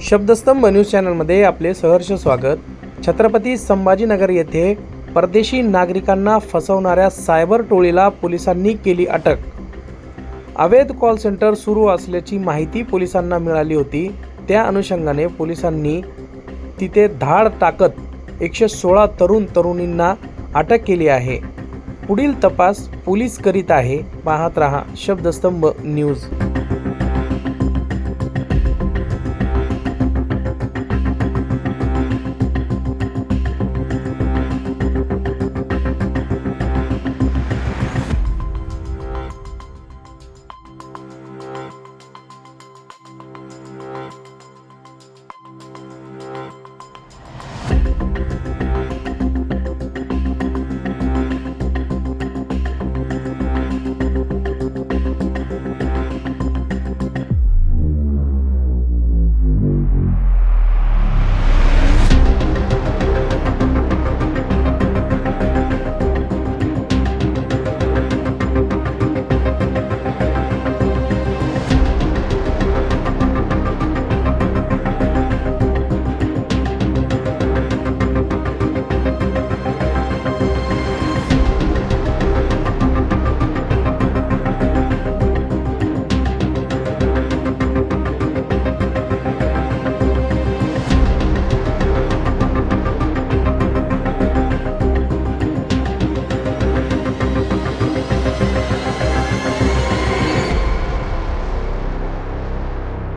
शब्दस्तंभ news चॅनलमध्ये आपले सहर्ष स्वागत। छत्रपती संभाजीनगर येथे परदेशी नागरिकांना फसवणाऱ्या सायबर टोळीला पोलिसांनी केली अटक। अवैध कॉल सेंटर सुरू असल्याची माहिती पोलिसांना मिळाली होती। त्या अनुषंगाने पोलिसांनी तिथे धाड टाकत 116 तरुणींना अटक केली आहे। पुढील तपास पोलीस करीत आहे। पाहत रहा शब्दस्तंभ न्यूज।